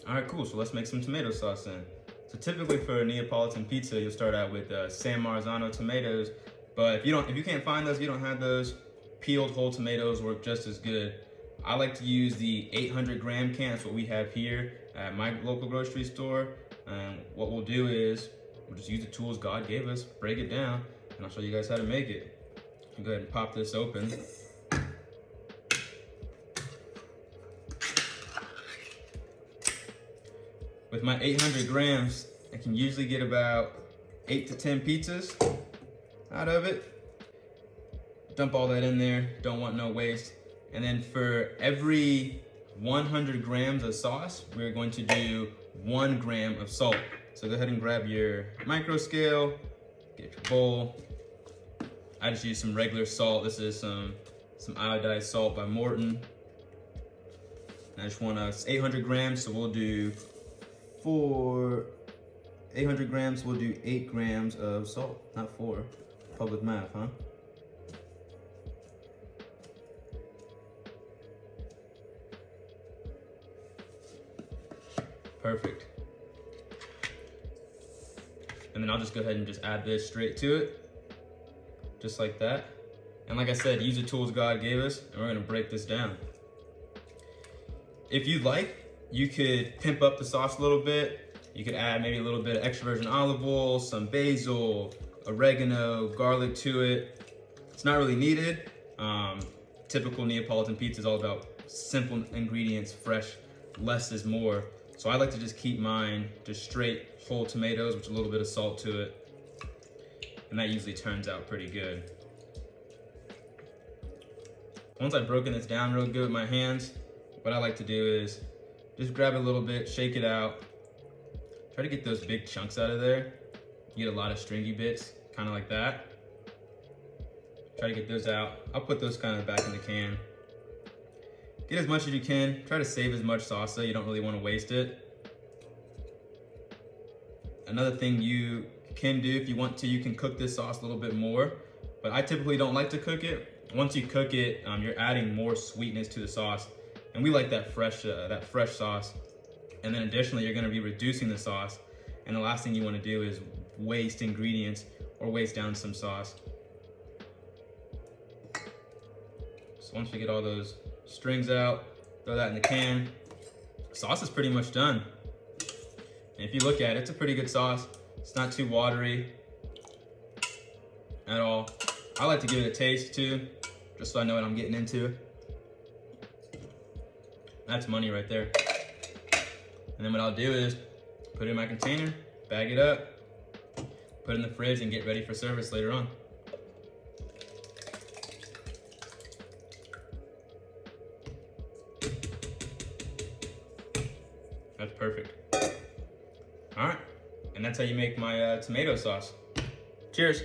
All right, cool. So let's make some tomato sauce then. So typically for a Neapolitan pizza, you'll start out with San Marzano tomatoes. But if you can't find those, you don't have those, peeled whole tomatoes work just as good. I like to use the 800-gram can. That's what we have here at my local grocery store. And what we'll do is we'll just use the tools God gave us, break it down, and I'll show you guys how to make it. I'll go ahead and pop this open. With my 800 grams, I can usually get about 8 to 10 pizzas out of it. Dump all that in there, don't want no waste. And then for every 100 grams of sauce, we're going to do 1 gram of salt. So go ahead and grab your micro scale, get your bowl. I just use some regular salt. This is some iodized salt by Morton. And I just want us 800 grams, so we'll do 800 grams, we'll do 8 grams of salt, not 4. Public math, huh? Perfect. And then I'll just go ahead and just add this straight to it, just like that. And like I said, use the tools God gave us, and we're gonna break this down. If you'd like, you could pimp up the sauce a little bit. You could add maybe a little bit of extra virgin olive oil, some basil, oregano, garlic to it. It's not really needed. Typical Neapolitan pizza is all about simple ingredients, fresh, less is more. So I like to just keep mine just straight whole tomatoes with a little bit of salt to it. And that usually turns out pretty good. Once I've broken this down real good with my hands, what I like to do is just grab it a little bit, shake it out. Try to get those big chunks out of there. You get a lot of stringy bits, kind of like that. Try to get those out. I'll put those kind of back in the can. Get as much as you can. Try to save as much salsa. You don't really want to waste it. Another thing you can do if you want to, you can cook this sauce a little bit more, but I typically don't like to cook it. Once you cook it, you're adding more sweetness to the sauce, and we like that fresh sauce. And then additionally, you're gonna be reducing the sauce, and the last thing you wanna do is waste ingredients or waste down some sauce. So once we get all those strings out, throw that in the can. Sauce is pretty much done. And if you look at it, it's a pretty good sauce. It's not too watery at all. I like to give it a taste too, just so I know what I'm getting into. That's money right there. And then what I'll do is put it in my container, bag it up, put it in the fridge, and get ready for service later on. That's perfect. All right, and that's how you make my tomato sauce. Cheers.